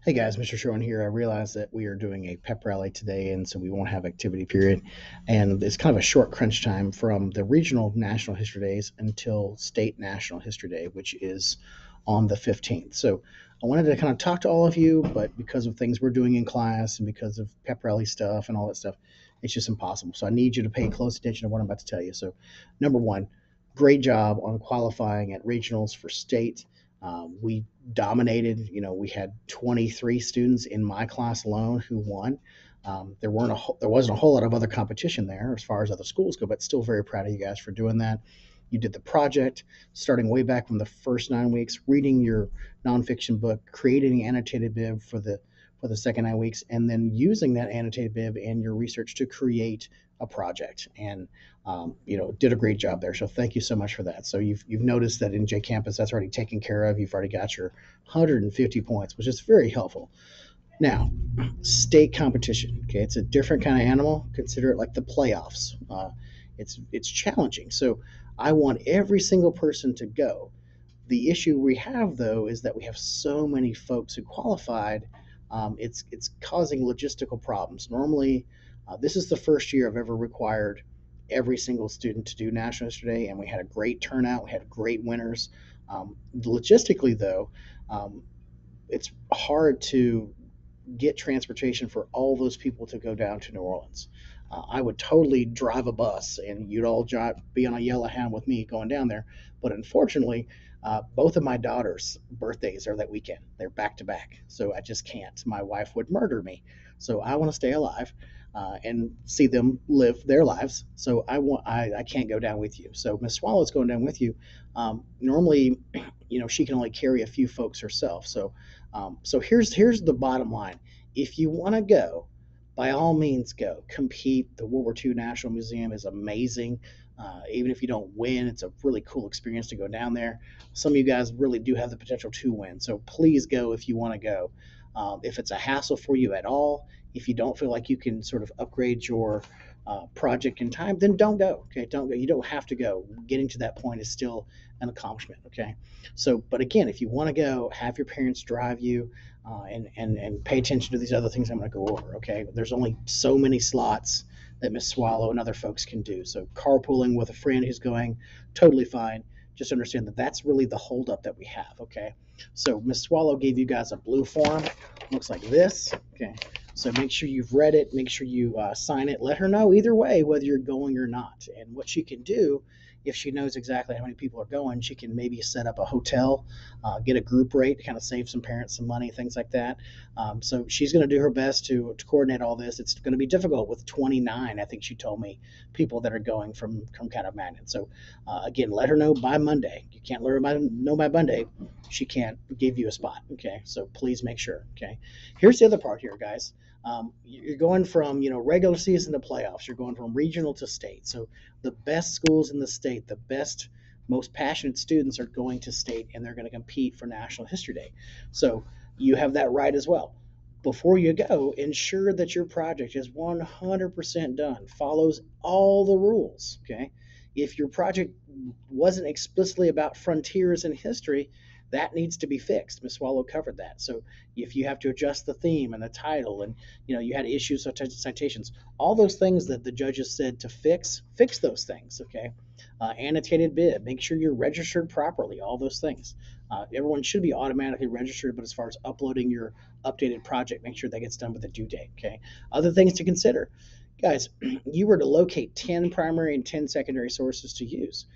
Hey guys, Mr. Sherwin here. I realize that we are doing a pep rally today, and so we won't have activity period. And it's kind of a short crunch time from the regional National History Days until state National History Day, which is on the 15th. So I wanted to kind of talk to all of you, but because of things we're doing in class and because of pep rally stuff and all that stuff, it's just impossible. So I need you to pay close attention to what I'm about to tell you. So, number one, great job on qualifying at regionals for state. We dominated. We had 23 students in my class alone who won. There wasn't a whole lot of other competition there as far as other schools go, but still very proud of you guys for doing that. You did the project starting way back from the first 9 weeks, reading your nonfiction book, creating an annotated bib for the second 9 weeks, and then using that annotated bib and your research to create a project. And did a great job there. So thank you so much for that. So you've noticed that in J Campus that's already taken care of. You've already got your 150 points, which is very helpful. Now, state competition. Okay, it's a different kind of animal. Consider it like the playoffs. It's challenging. So I want every single person to go. The issue we have though is that we have so many folks who qualified. It's causing logistical problems. Normally, this is the first year I've ever required every single student to do National History Day, and we had a great turnout. We had great winners. Logistically, though, um, it's hard to get transportation for all those people to go down to New Orleans. I would totally drive a bus and you'd all be on a yellow hound with me going down there. But unfortunately, both of my daughters' birthdays are that weekend. They're back to back. So I just can't. My wife would murder me. So I want to stay alive and see them live their lives. So I can't go down with you. So Miss Swallow's going down with you. Normally, she can only carry a few folks herself. So here's the bottom line. If you want to go, by all means go compete. The World War II National Museum is amazing. Even if you don't win, it's a really cool experience to go down there. Some of you guys really do have the potential to win, so please go if you want to go. If it's a hassle for you at all, if you don't feel like you can sort of upgrade your project in time, then don't go. Okay, don't go. You don't have to go. Getting to that point is still an accomplishment. Okay, so but again, if you want to go, have your parents drive you, and pay attention to these other things I'm going to go over. Okay, there's only so many slots that Miss Swallow and other folks can do. So carpooling with a friend who's going, totally fine. Just understand that that's really the holdup that we have. Okay, so Miss Swallow gave you guys a blue form. Looks like this. Okay, so make sure you've read it. Make sure you sign it. Let her know either way whether you're going or not. And what she can do, if she knows exactly how many people are going, she can maybe set up a hotel, get a group rate to kind of save some parents some money, things like that. So she's going to do her best to coordinate all this. It's going to be difficult with 29, I think she told me, people that are going from kind of Magnet. So again, let her know by Monday. You can't let her know by Monday. She can't give you a spot. Okay, so please make sure. Okay, here's the other part here, guys. You're going from regular season to playoffs. You're going from regional to state. So the best schools in the state, the best, most passionate students are going to state, and they're going to compete for National History Day. So you have that right as well. Before you go, ensure that your project is 100% done, follows all the rules. Okay, if your project wasn't explicitly about frontiers in history, that needs to be fixed. Ms. Swallow covered that. So if you have to adjust the theme and the title, and you had issues such as citations, all those things that the judges said to fix those things. Okay, annotated bib, make sure you're registered properly. All those things. Everyone should be automatically registered, but as far as uploading your updated project, make sure that gets done with the due date. Okay, other things to consider, guys. You were to locate 10 primary and 10 secondary sources to use.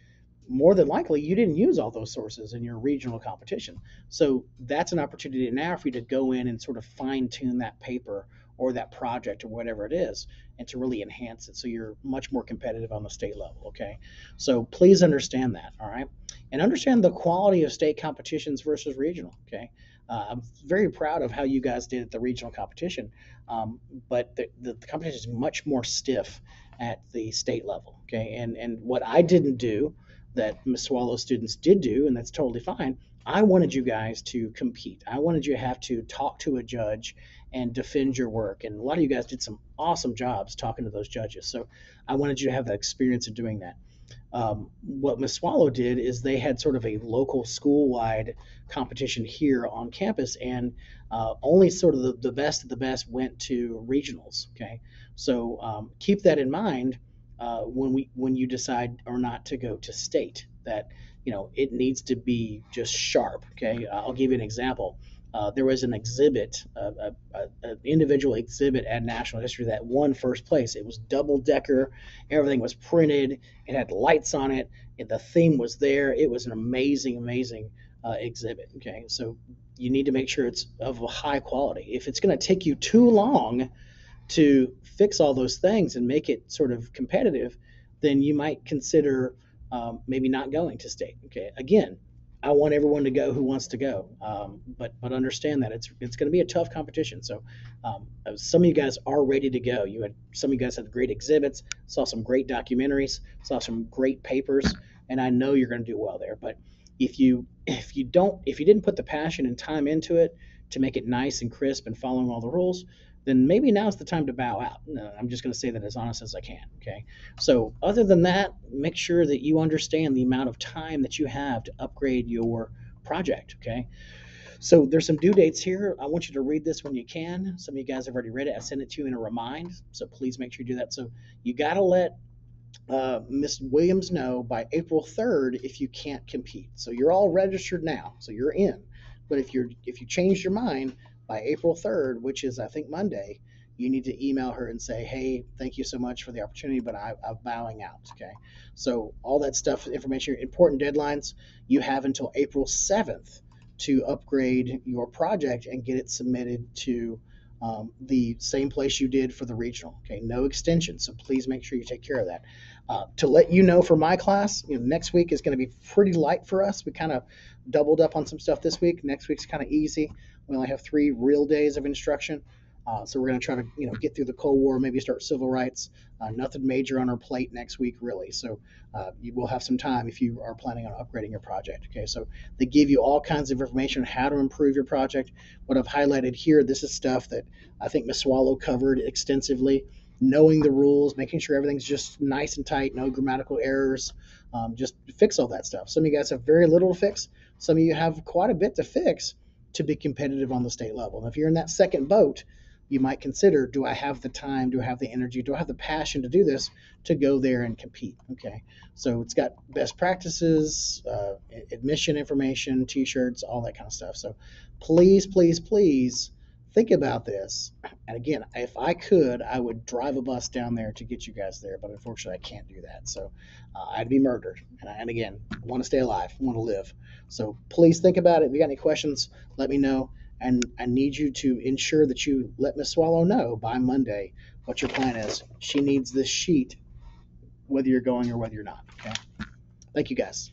More than likely you didn't use all those sources in your regional competition. So that's an opportunity now for you to go in and sort of fine tune that paper or that project or whatever it is, and to really enhance it so you're much more competitive on the state level. Okay, so please understand that. All right, and understand the quality of state competitions versus regional. Okay, I'm very proud of how you guys did at the regional competition, but the competition is much more stiff at the state level. Okay, and what I didn't do that Miss Swallow students did do, and that's totally fine. I wanted you guys to compete. I wanted you to have to talk to a judge and defend your work. And a lot of you guys did some awesome jobs talking to those judges. So I wanted you to have the experience of doing that. What Miss Swallow did is they had sort of a local school-wide competition here on campus, and only sort of the best of the best went to regionals. Okay, so keep that in mind when you decide or not to go to state. That it needs to be just sharp. Okay, I'll give you an example. There was an exhibit, an individual exhibit at National History that won first place. It was double decker. Everything was printed. It had lights on it. And the theme was there. It was an amazing, amazing exhibit. Okay, so you need to make sure it's of a high quality. If it's going to take you too long to fix all those things and make it sort of competitive, then you might consider maybe not going to state. Okay, again, I want everyone to go who wants to go, but understand that it's going to be a tough competition. So some of you guys are ready to go. Some of you guys had great exhibits, saw some great documentaries, saw some great papers, and I know you're going to do well there. But if you didn't put the passion and time into it to make it nice and crisp and following all the rules, then maybe now's the time to bow out. No, I'm just going to say that as honest as I can. Okay. So, other than that, make sure that you understand the amount of time that you have to upgrade your project. Okay. So, there's some due dates here. I want you to read this when you can. Some of you guys have already read it. I sent it to you in a remind. So, please make sure you do that. So, you got to let Miss Williams know by April 3rd if you can't compete. So you're all registered now, so you're in. But if you change your mind by April 3rd, which is I think Monday, you need to email her and say, hey, thank you so much for the opportunity, but I'm bowing out. Okay. So all that stuff, information, important deadlines, you have until April 7th to upgrade your project and get it submitted to the same place you did for the regional. Okay, no extension. So please make sure you take care of that. To let you know, for my class, next week is going to be pretty light for us. We kind of doubled up on some stuff this week. Next week's kind of easy. We only have 3 real days of instruction. So we're going to try to get through the Cold War, maybe start civil rights. Nothing major on our plate next week, really. So you will have some time if you are planning on upgrading your project. Okay, so they give you all kinds of information on how to improve your project. What I've highlighted here, this is stuff that I think Ms. Swallow covered extensively. Knowing the rules, making sure everything's just nice and tight, no grammatical errors. Just fix all that stuff. Some of you guys have very little to fix. Some of you have quite a bit to fix to be competitive on the state level. And if you're in that second boat, you might consider, do I have the time? Do I have the energy? Do I have the passion to do this, to go there and compete? Okay. So it's got best practices, admission information, t-shirts, all that kind of stuff. So please, please, please think about this. And again, if I could, I would drive a bus down there to get you guys there, but unfortunately I can't do that. So I'd be murdered. And again, I want to stay alive, I want to live. So please think about it. If you got any questions, let me know. And I need you to ensure that you let Miss Swallow know by Monday what your plan is. She needs this sheet, whether you're going or whether you're not. Okay. Thank you, guys.